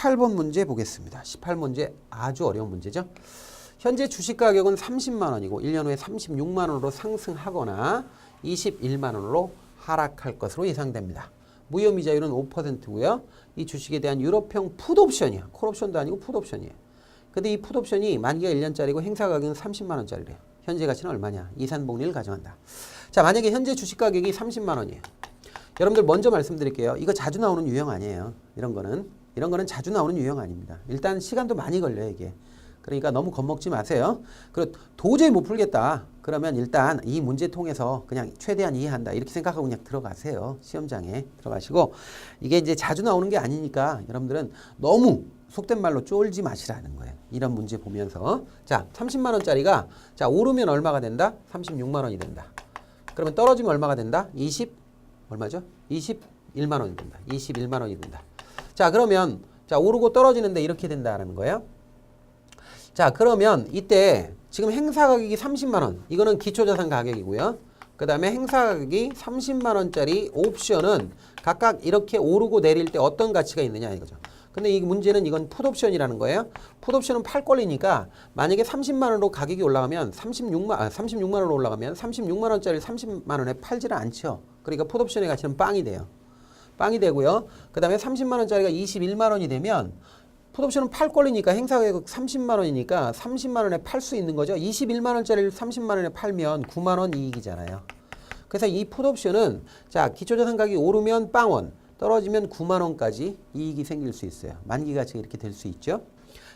18번 문제 보겠습니다. 18문제 아주 어려운 문제죠. 현재 주식 가격은 30만 원이고 1년 후에 36만 원으로 상승하거나 21만 원으로 하락할 것으로 예상됩니다. 무효이자율은 5%고요. 이 주식에 대한 유럽형 풋옵션이야. 콜옵션도 아니고 풋옵션이에요. 근데 이 풋옵션이 만기가 1년짜리고 행사 가격은 30만 원짜리래요. 현재 가치는 얼마냐? 이산복리를 가정한다. 자, 만약에 현재 주식 가격이 30만 원이에요. 여러분들 먼저 말씀드릴게요. 이거 자주 나오는 유형 아니에요. 이런 거는 자주 나오는 유형 아닙니다. 일단 시간도 많이 걸려요, 이게. 그러니까 너무 겁먹지 마세요. 그리고 도저히 못 풀겠다. 그러면 일단 이 문제 통해서 그냥 최대한 이해한다. 이렇게 생각하고 그냥 들어가세요. 시험장에 들어가시고. 이게 이제 자주 나오는 게 아니니까 여러분들은 너무 속된 말로 쫄지 마시라는 거예요. 이런 문제 보면서. 자, 30만 원짜리가 자, 오르면 얼마가 된다? 36만 원이 된다. 그러면 떨어지면 얼마가 된다? 얼마죠? 21만 원이 된다. 21만 원이 된다. 자, 그러면 자, 오르고 떨어지는데 이렇게 된다라는 거예요. 자, 그러면 이때 지금 행사 가격이 30만 원. 이거는 기초자산 가격이고요. 그 다음에 행사 가격이 30만 원짜리 옵션은 각각 이렇게 오르고 내릴 때 어떤 가치가 있느냐 이거죠. 근데 이 문제는 이건 풋옵션이라는 거예요. 풋옵션은 팔 권리니까 만약에 30만 원으로 가격이 올라가면 36만 원으로 올라가면 36만 원짜리 30만 원에 팔지를 않죠. 그러니까 풋옵션의 가치는 빵이 돼요. 빵이 되고요. 그 다음에 30만 원짜리가 21만 원이 되면 풋옵션은 팔 권리니까 행사 가격 30만 원이니까 30만 원에 팔 수 있는 거죠. 21만 원짜리를 30만 원에 팔면 9만 원 이익이잖아요. 그래서 이 풋옵션은 자, 기초자산 가격이 오르면 빵원, 떨어지면 9만 원까지 이익이 생길 수 있어요. 만기 가치가 이렇게 될 수 있죠.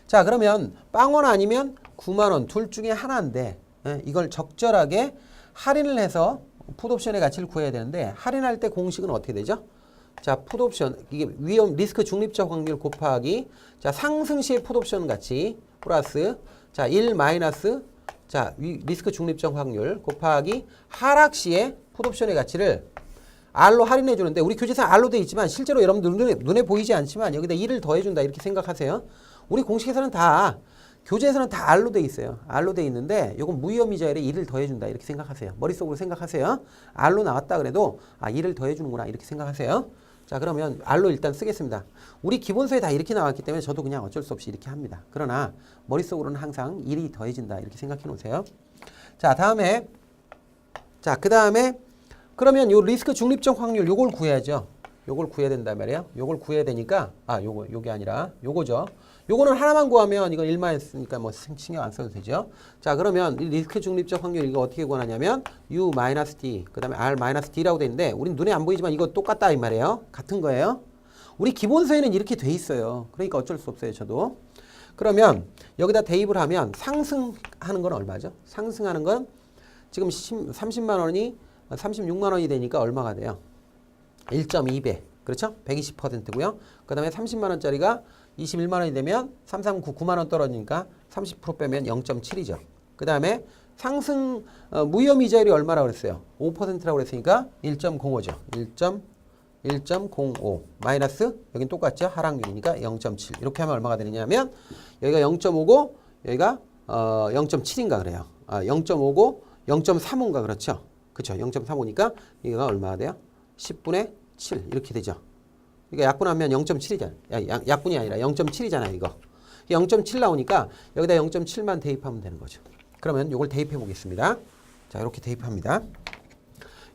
자, 그러면 빵원 아니면 9만 원 둘 중에 하나인데 이걸 적절하게 할인을 해서 풋옵션의 가치를 구해야 되는데 할인할 때 공식은 어떻게 되죠? 자, 풋옵션 이게 위험 리스크 중립적 확률 곱하기 자, 상승 시의 풋옵션 가치 플러스 자, 1 마이너스 자, 리스크 중립적 확률 곱하기 하락 시의 풋옵션의 가치를 R로 할인해 주는데 우리 교재상 R로 돼 있지만 실제로 여러분들 눈에 보이지 않지만 여기다 1을 더해 준다 이렇게 생각하세요. 우리 공식에서는 다 교재에서는 다 R로 돼 있어요. R로 돼 있는데 이건 무위험이자율에 1을 더해 준다 이렇게 생각하세요. 머릿속으로 생각하세요. R로 나왔다 그래도 1을 더해 주는구나 이렇게 생각하세요. 자, 그러면 R로 일단 쓰겠습니다. 우리 기본서에 다 이렇게 나왔기 때문에 저도 그냥 어쩔 수 없이 이렇게 합니다. 그러나 머릿속으로는 항상 1이 더해진다 이렇게 생각해 놓으세요. 자, 다음에 자, 그 다음에 그러면 요 리스크 중립적 확률 요걸 구해야죠. 요걸 구해야 된단 말이에요. 요걸 구해야 되니까 요게 아니라 요거죠. 요거는 하나만 구하면 이건 1만 했으니까 뭐 신경 안 써도 되죠. 자, 그러면 이 리스크 중립적 확률 이거 어떻게 구하냐면 U-D 그다음에 R-D라고 돼 있는데 우린 눈에 안 보이지만 이거 똑같다 이 말이에요. 같은 거예요. 우리 기본서에는 이렇게 돼 있어요. 그러니까 어쩔 수 없어요, 저도. 그러면 여기다 대입을 하면 상승하는 건 얼마죠? 상승하는 건 지금 30만 원이 36만 원이 되니까 얼마가 돼요? 1.2배. 그렇죠? 120%고요. 그 다음에 30만 원짜리가 21만 원이 되면 339 9만 원 떨어지니까 30% 빼면 0.7이죠. 그 다음에 상승 무위험이자율이 얼마라고 그랬어요? 5%라고 그랬으니까 1.05죠. 1.05 마이너스 여긴 똑같죠? 하락률이니까 0.7 이렇게 하면 얼마가 되느냐면 여기가 0.5고 여기가 0.7인가 그래요. 0.5고 0.35인가 그렇죠? 그렇죠. 0.35니까 이거가 얼마가 돼요? 10분의 7 이렇게 되죠. 그러니까 약분하면 0.7이잖아요. 약분이 아니라 0.7이잖아요. 이거 0.7 나오니까 여기다 0.7만 대입하면 되는 거죠. 그러면 이걸 대입해 보겠습니다. 자, 이렇게 대입합니다.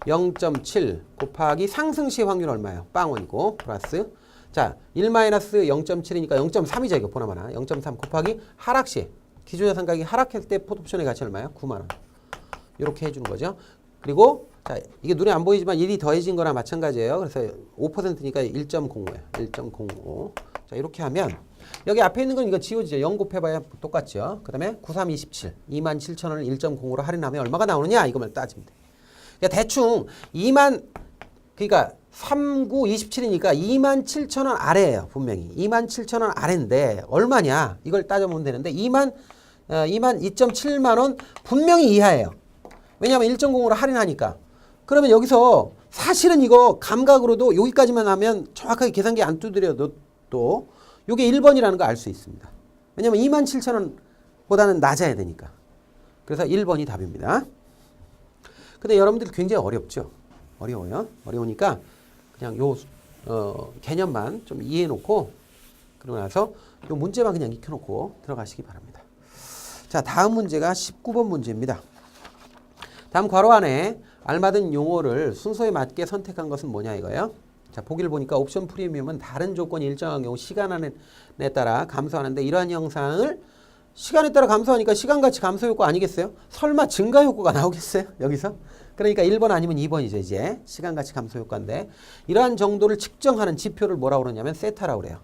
0.7 곱하기 상승시 확률 얼마예요? 빵원이고 플러스 자, 1-0.7이니까 0.3이죠. 이거 보나마나 0.3 곱하기 하락시 기초자산 가격이 하락했을 때 풋옵션의 가치 얼마예요? 9만 원. 이렇게 해주는 거죠. 그리고 자, 이게 눈에 안 보이지만 1이 더해진 거랑 마찬가지예요. 그래서 5%니까 1.05예요. 1.05. 자, 이렇게 하면 여기 앞에 있는 건 이거 지워지죠. 0 곱해봐야 똑같죠. 그 다음에 9327 27,000원을 1.05로 할인하면 얼마가 나오느냐 이거만 따지면 돼. 그러니까 대충 그러니까 3927이니까 27,000원 아래예요. 분명히 27,000원 아래인데 얼마냐 이걸 따져보면 되는데 2.7만 원 분명히 이하예요. 왜냐하면 1.05로 할인하니까. 그러면 여기서 사실은 이거 감각으로도 여기까지만 하면 정확하게 계산기 안 두드려도 또 이게 1번이라는 거 알 수 있습니다. 왜냐하면 27,000원보다는 낮아야 되니까. 그래서 1번이 답입니다. 근데 여러분들 굉장히 어렵죠? 어려워요. 어려우니까 그냥 요 개념만 좀 이해해 놓고 그러고 나서 이 문제만 그냥 익혀놓고 들어가시기 바랍니다. 자, 다음 문제가 19번 문제입니다. 다음 괄호 안에 알맞은 용어를 순서에 맞게 선택한 것은 뭐냐 이거예요. 자, 보기를 보니까 옵션 프리미엄은 다른 조건이 일정한 경우 시간 안에 따라 감소하는데 이러한 형상을 시간에 따라 감소하니까 시간가치 감소 효과 아니겠어요? 설마 증가 효과가 나오겠어요? 여기서? 그러니까 1번 아니면 2번이죠. 이제 시간가치 감소 효과인데 이러한 정도를 측정하는 지표를 뭐라고 그러냐면 세타라고 그래요.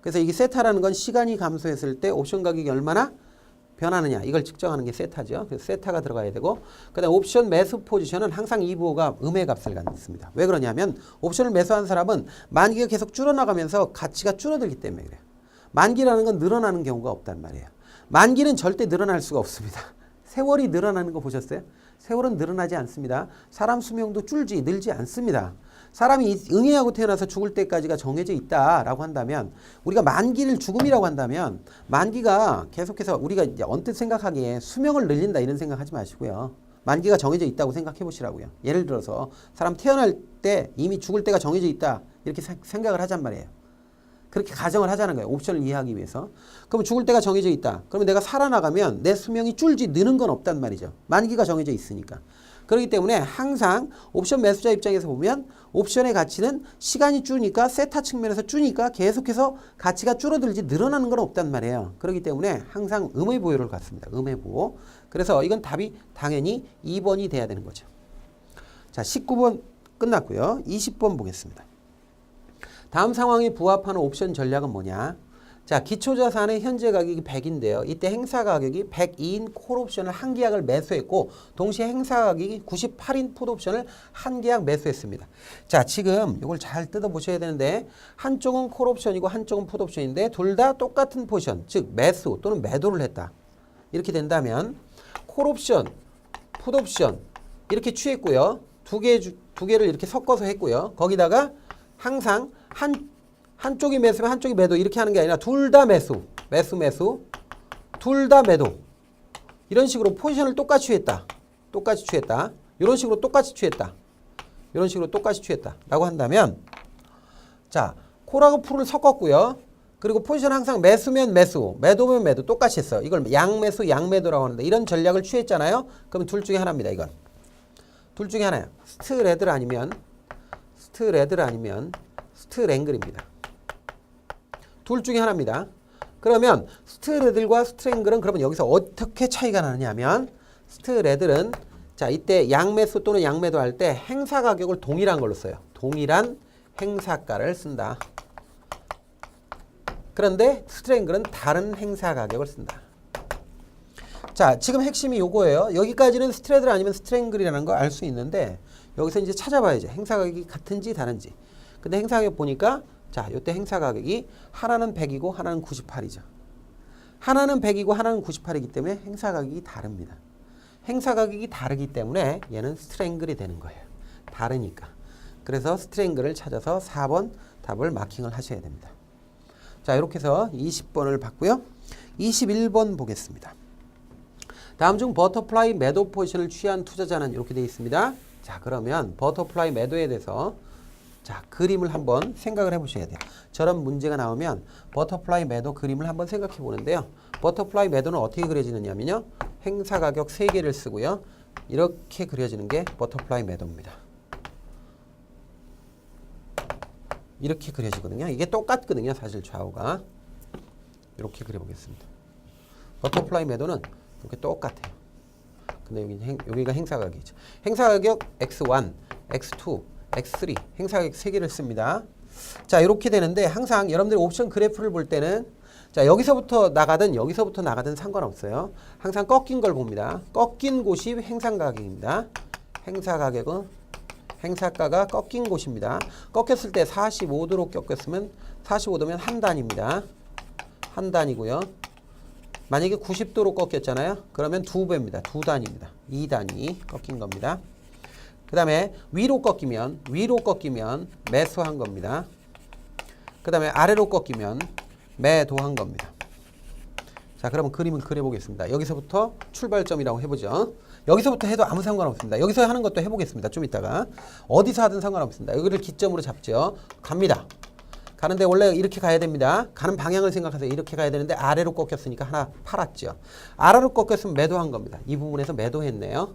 그래서 이게 세타라는 건 시간이 감소했을 때 옵션 가격이 얼마나 변하느냐 이걸 측정하는 게 세타죠. 그래서 세타가 들어가야 되고 그다음 옵션 매수 포지션은 항상 이 부호가 음의 값을 갖습니다. 왜 그러냐면 옵션을 매수한 사람은 만기가 계속 줄어나가면서 가치가 줄어들기 때문에 그래요. 만기라는 건 늘어나는 경우가 없단 말이에요. 만기는 절대 늘어날 수가 없습니다. 세월이 늘어나는 거 보셨어요? 세월은 늘어나지 않습니다. 사람 수명도 늘지 않습니다. 사람이 응애하고 태어나서 죽을 때까지가 정해져 있다라고 한다면 우리가 만기를 죽음이라고 한다면 만기가 계속해서 우리가 이제 언뜻 생각하기에 수명을 늘린다 이런 생각하지 마시고요. 만기가 정해져 있다고 생각해 보시라고요. 예를 들어서 사람 태어날 때 이미 죽을 때가 정해져 있다 이렇게 생각을 하잔 말이에요. 그렇게 가정을 하자는 거예요. 옵션을 이해하기 위해서. 그럼 죽을 때가 정해져 있다. 그러면 내가 살아나가면 내 수명이 줄지 느는 건 없단 말이죠. 만기가 정해져 있으니까. 그렇기 때문에 항상 옵션 매수자 입장에서 보면 옵션의 가치는 시간이 줄으니까 세타 측면에서 줄으니까 계속해서 가치가 줄어들지 늘어나는 건 없단 말이에요. 그렇기 때문에 항상 음의 보호를 갖습니다. 음의 보호. 그래서 이건 답이 당연히 2번이 돼야 되는 거죠. 자, 19번 끝났고요. 20번 보겠습니다. 다음 상황에 부합하는 옵션 전략은 뭐냐? 자, 기초자산의 현재 가격이 100인데요. 이때 행사 가격이 102인 콜옵션을 한 계약을 매수했고 동시에 행사 가격이 98인 풋옵션을 한 계약 매수했습니다. 자, 지금 이걸 잘 뜯어보셔야 되는데 한쪽은 콜옵션이고 한쪽은 풋옵션인데 둘 다 똑같은 포지션, 즉 매수 또는 매도를 했다. 이렇게 된다면 콜옵션, 풋옵션 이렇게 취했고요. 두 개를 이렇게 섞어서 했고요. 거기다가 항상 한쪽이 매수면 한쪽이 매도 이렇게 하는 게 아니라 둘 다 매수, 둘 다 매도 이런 식으로 포지션을 똑같이 취했다. 이런 식으로 똑같이 취했다. 라고 한다면 자, 콜하고 풀을 섞었고요. 그리고 포지션 항상 매수면 매수, 매도면 매도 똑같이 했어. 이걸 양매수, 양매도라고 하는데 이런 전략을 취했잖아요. 그럼 둘 중에 하나입니다. 이건. 둘 중에 하나예요. 스트레들 아니면 스트랭글입니다. 둘 중에 하나입니다. 그러면 스트레들과 스트랭글은 그러면 여기서 어떻게 차이가 나느냐 하면 스트레들은 자, 이때 양매수 또는 양매도 할 때 행사 가격을 동일한 걸로 써요. 동일한 행사가를 쓴다. 그런데 스트랭글은 다른 행사 가격을 쓴다. 자, 지금 핵심이 요거예요. 여기까지는 스트레들 아니면 스트랭글이라는 거 알 수 있는데 여기서 이제 찾아봐야죠. 행사 가격이 같은지 다른지. 근데 행사 가격 보니까 자, 요때 행사 가격이 하나는 100이고 하나는 98이죠. 하나는 100이고 하나는 98이기 때문에 행사 가격이 다릅니다. 행사 가격이 다르기 때문에 얘는 스트랭글이 되는 거예요. 다르니까. 그래서 스트랭글을 찾아서 4번 답을 마킹을 하셔야 됩니다. 자, 이렇게 해서 20번을 봤고요. 21번 보겠습니다. 다음 중 버터플라이 매도 포지션을 취한 투자자는 이렇게 되어 있습니다. 자, 그러면 버터플라이 매도에 대해서 자, 그림을 한번 생각을 해보셔야 돼요. 저런 문제가 나오면 버터플라이 매도 그림을 한번 생각해 보는데요. 버터플라이 매도는 어떻게 그려지느냐면요. 행사 가격 3개를 쓰고요. 이렇게 그려지는 게 버터플라이 매도입니다. 이렇게 그려지거든요. 이게 똑같거든요. 사실 좌우가. 이렇게 그려보겠습니다. 버터플라이 매도는 이렇게 똑같아요. 근데 여기가 행사 가격이죠. 행사 가격 X1, X2, X3 행사 가격 3개를 씁니다. 자, 이렇게 되는데 항상 여러분들이 옵션 그래프를 볼 때는 자, 여기서부터 나가든 상관없어요. 항상 꺾인 걸 봅니다. 꺾인 곳이 행사 가격입니다. 행사 가격은 행사가가 꺾인 곳입니다. 꺾였을 때 45도로 꺾였으면 45도면 한 단입니다. 한 단이고요. 만약에 90도로 꺾였잖아요. 그러면 2배입니다. 2단입니다. 2단이 꺾인 겁니다. 그 다음에 위로 꺾이면 매수한 겁니다. 그 다음에 아래로 꺾이면 매도한 겁니다. 자, 그러면 그림을 그려보겠습니다. 여기서부터 출발점이라고 해보죠. 여기서부터 해도 아무 상관없습니다. 여기서 하는 것도 해보겠습니다. 좀 이따가. 어디서 하든 상관없습니다. 여기를 기점으로 잡죠. 갑니다. 가는데 원래 이렇게 가야 됩니다. 가는 방향을 생각하세요. 이렇게 가야 되는데 아래로 꺾였으니까 하나 팔았죠. 아래로 꺾였으면 매도한 겁니다. 이 부분에서 매도했네요.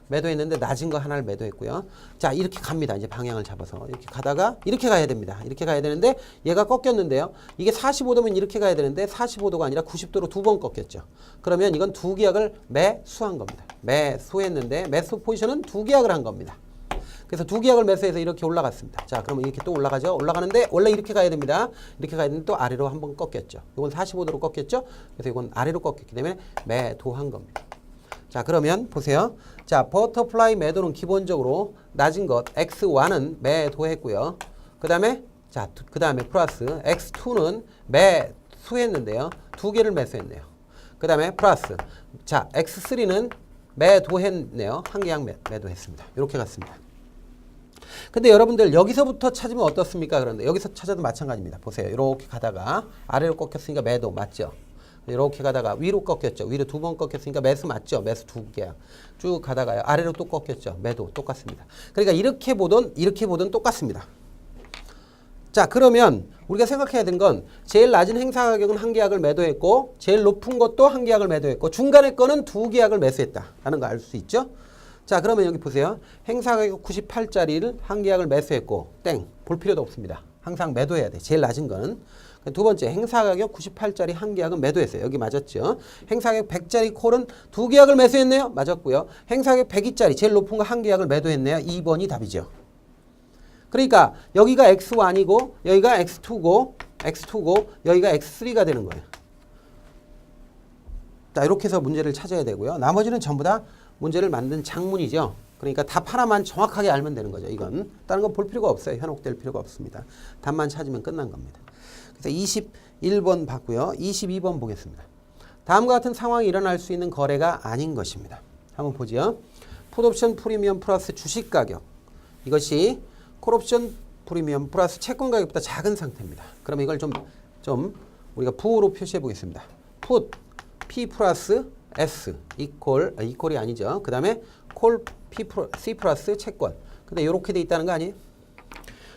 매도했는데 낮은 거 하나를 매도했고요. 자, 이렇게 갑니다. 이제 방향을 잡아서 이렇게 가다가 이렇게 가야 됩니다. 이렇게 가야 되는데 얘가 꺾였는데요. 이게 45도면 이렇게 가야 되는데 45도가 아니라 90도로 두 번 꺾였죠. 그러면 이건 두 계약을 매수한 겁니다. 매수했는데 매수 포지션은 두 계약을 한 겁니다. 그래서 두 계약을 매수해서 이렇게 올라갔습니다. 자, 그러면 이렇게 또 올라가죠. 올라가는데 원래 이렇게 가야 됩니다. 이렇게 가야 되는데 또 아래로 한번 꺾였죠. 이건 45도로 꺾였죠. 그래서 이건 아래로 꺾였기 때문에 매도한 겁니다. 자, 그러면 보세요. 자, 버터플라이 매도는 기본적으로 낮은 것 X1은 매도했고요. 그 다음에 플러스 X2는 매수했는데요. 두 개를 매수했네요. 그 다음에 플러스 자, X3는 매도했네요. 한 계약 매도했습니다. 이렇게 갔습니다. 근데 여러분들 여기서부터 찾으면 어떻습니까? 그런데 여기서 찾아도 마찬가지입니다. 보세요. 이렇게 가다가 아래로 꺾였으니까 매도 맞죠? 이렇게 가다가 위로 꺾였죠. 위로 두 번 꺾였으니까 매수 맞죠? 매수 두 개. 쭉 가다가요. 아래로 또 꺾였죠. 매도 똑같습니다. 그러니까 이렇게 보든 똑같습니다. 자, 그러면 우리가 생각해야 되는 건 제일 낮은 행사 가격은 한 계약을 매도했고 제일 높은 것도 한 계약을 매도했고 중간에 거는 두 계약을 매수했다라는 거 알 수 있죠? 자, 그러면 여기 보세요. 행사 가격 98짜리를 한 계약을 매수했고 땡. 볼 필요도 없습니다. 항상 매도해야 돼. 제일 낮은 거는. 두 번째, 행사 가격 98짜리 한 계약은 매도했어요. 여기 맞았죠? 행사 가격 100짜리 콜은 두 계약을 매수했네요. 맞았고요. 행사 가격 102짜리 제일 높은 거 한 계약을 매도했네요. 2번이 답이죠. 그러니까 여기가 X1이고 여기가 X2고 여기가 X3가 되는 거예요. 자, 이렇게 해서 문제를 찾아야 되고요. 나머지는 전부 다 문제를 만든 장문이죠. 그러니까 답 하나만 정확하게 알면 되는 거죠. 이건 다른 건 볼 필요가 없어요. 현혹될 필요가 없습니다. 답만 찾으면 끝난 겁니다. 그래서 21번 봤고요. 22번 보겠습니다. 다음과 같은 상황이 일어날 수 있는 거래가 아닌 것입니다. 한번 보죠. 풋옵션 프리미엄 플러스 주식 가격. 이것이 콜옵션 프리미엄 플러스 채권 가격보다 작은 상태입니다. 그럼 이걸 좀 우리가 부호로 표시해 보겠습니다. 풋 P 플러스 S 이퀄이 아니죠. 그 다음에 콜 C 플러스 채권. 근데 이렇게 돼 있다는 거 아니에요?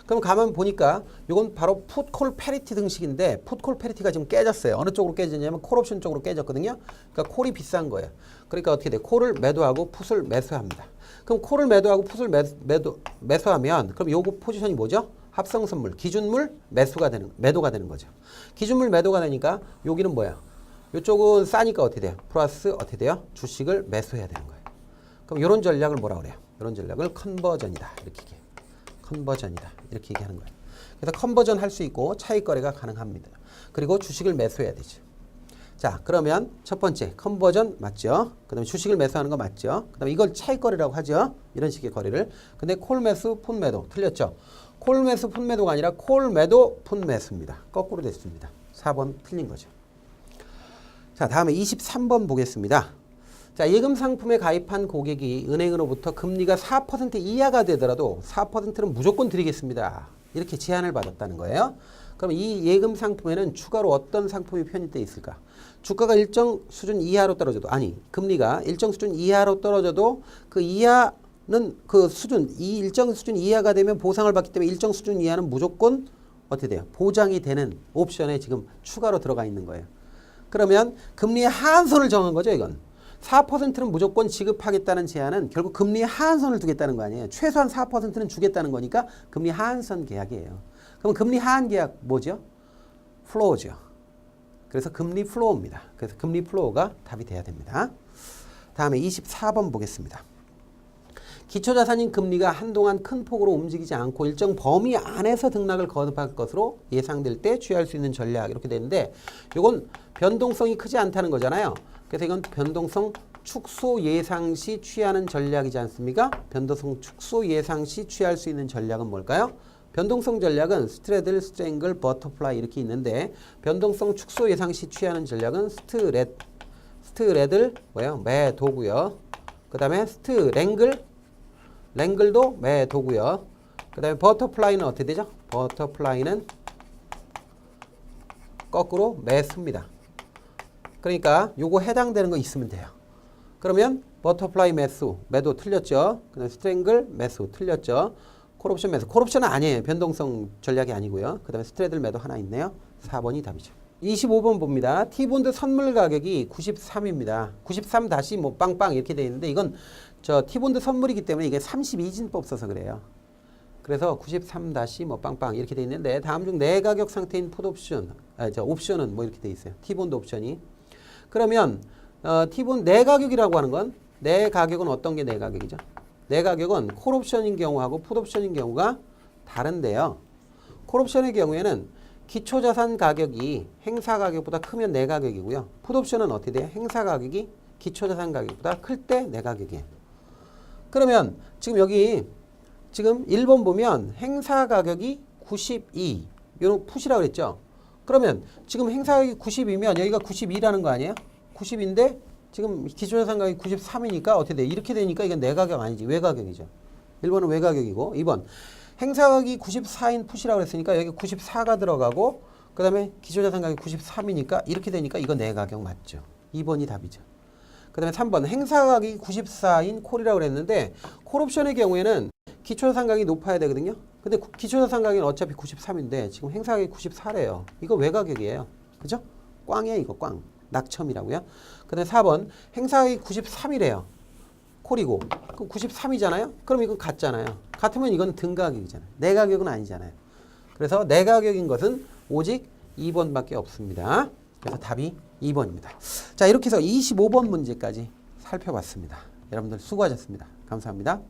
그럼 가만 보니까 이건 바로 풋콜 패리티 등식인데 풋콜 패리티가 지금 깨졌어요. 어느 쪽으로 깨졌냐면 콜옵션 쪽으로 깨졌거든요. 그러니까 콜이 비싼 거예요. 그러니까 어떻게 돼? 콜을 매도하고 풋을 매수합니다. 그럼 콜을 매도하고 풋을 매수하면 그럼 요거 포지션이 뭐죠? 합성 선물, 기준물 매도가 되는 거죠. 기준물 매도가 되니까 여기는 뭐야? 이쪽은 싸니까 어떻게 돼요? 플러스 어떻게 돼요? 주식을 매수해야 되는 거예요. 그럼 이런 전략을 뭐라 그래요? 이런 전략을 컨버전이다. 이렇게 얘기해요. 컨버전이다. 이렇게 얘기하는 거예요. 그래서 컨버전 할 수 있고 차익 거래가 가능합니다. 그리고 주식을 매수해야 되죠. 자, 그러면 첫 번째 컨버전 맞죠? 그 다음에 주식을 매수하는 거 맞죠? 그 다음에 이걸 차익 거래라고 하죠. 이런 식의 거래를. 근데 콜 매수, 풋 매도 틀렸죠? 콜 매수, 풋 매도가 아니라 콜 매도, 풋 매수입니다. 거꾸로 됐습니다. 4번 틀린 거죠. 자, 다음에 23번 보겠습니다. 자, 예금 상품에 가입한 고객이 은행으로부터 금리가 4% 이하가 되더라도 4%는 무조건 드리겠습니다. 이렇게 제한을 받았다는 거예요. 그럼 이 예금 상품에는 추가로 어떤 상품이 편입되어 있을까? 주가가 일정 수준 이하로 떨어져도 금리가 일정 수준 이하로 떨어져도 그 이하는 그 수준 이 일정 수준 이하가 되면 보상을 받기 때문에 일정 수준 이하는 무조건 어떻게 돼요? 보장이 되는 옵션에 지금 추가로 들어가 있는 거예요. 그러면 금리의 하한선을 정한 거죠, 이건. 4%는 무조건 지급하겠다는 제한은 결국 금리의 하한선을 두겠다는 거 아니에요. 최소한 4%는 주겠다는 거니까 금리 하한선 계약이에요. 그럼 금리 하한 계약 뭐죠? 플로어죠. 그래서 금리 플로어입니다. 그래서 금리 플로어가 답이 돼야 됩니다. 다음에 24번 보겠습니다. 기초자산인 금리가 한동안 큰 폭으로 움직이지 않고 일정 범위 안에서 등락을 거듭할 것으로 예상될 때 취할 수 있는 전략 이렇게 되는데 이건 변동성이 크지 않다는 거잖아요. 그래서 이건 변동성 축소 예상 시 취하는 전략이지 않습니까? 변동성 축소 예상 시 취할 수 있는 전략은 뭘까요? 변동성 전략은 스트레들, 스트랭글, 버터플라이 이렇게 있는데 변동성 축소 예상 시 취하는 전략은 스트레들 뭐예요? 매도고요. 그 다음에 랭글도 매도고요. 그 다음에 버터플라이는 어떻게 되죠? 버터플라이는 거꾸로 매수입니다. 그러니까 요거 해당되는 거 있으면 돼요. 그러면 버터플라이 매도 틀렸죠. 그 다음에 스트랭글 매수 틀렸죠. 콜옵션 매수. 콜옵션은 아니에요. 변동성 전략이 아니고요. 그 다음에 스트레들 매도 하나 있네요. 4번이 답이죠. 25번 봅니다. T본드 선물 가격이 93입니다. 93 다시 뭐 빵빵 이렇게 되어 있는데 이건 저 T본드 선물이기 때문에 이게 32진법 써서 그래요. 그래서 93 다시 뭐 빵빵 이렇게 되어 있는데 다음 중 내가격 상태인 풋옵션, 옵션은 뭐 이렇게 되어 있어요. T본드 옵션이. 그러면 T본드 내가격이라고 하는 건 내가격은 어떤 게 내가격이죠? 내가격은 콜옵션인 경우하고 풋옵션인 경우가 다른데요. 콜옵션의 경우에는 기초자산 가격이 행사 가격보다 크면 내가격이고요. 풋옵션은 어떻게 돼요? 행사 가격이 기초자산 가격보다 클 때 내가격이에요. 그러면 지금 여기 지금 1번 보면 행사 가격이 92 이런 풋이라고 그랬죠. 그러면 지금 행사 가격이 92면 여기가 92라는 거 아니에요? 90인데 지금 기초자산 가격이 93이니까 어떻게 돼? 이렇게 되니까 이건 내가격 아니지. 외가격이죠. 1번은 외가격이고 2번 행사 가격이 94인 풋이라고 그랬으니까 여기 94가 들어가고 그 다음에 기초자산 가격이 93이니까 이렇게 되니까 이건 내가격 맞죠. 2번이 답이죠. 그 다음에 3번 행사 가격이 94인 콜이라고 그랬는데 콜옵션의 경우에는 기초자산 가격이 높아야 되거든요. 근데 기초자산 가격은 어차피 93인데 지금 행사 가격이 94래요. 이거 외가격이에요. 그죠? 꽝이에요. 이거 꽝. 낙첨이라고요. 그 다음에 4번 행사 가격이 93이래요. 콜이고 그럼 93이잖아요. 그럼 이건 같잖아요. 같으면 이건 등가격이잖아요. 내가격은 아니잖아요. 그래서 내가격인 것은 오직 2번밖에 없습니다. 그래서 답이 2번입니다. 자, 이렇게 해서 25번 문제까지 살펴봤습니다. 여러분들 수고하셨습니다. 감사합니다.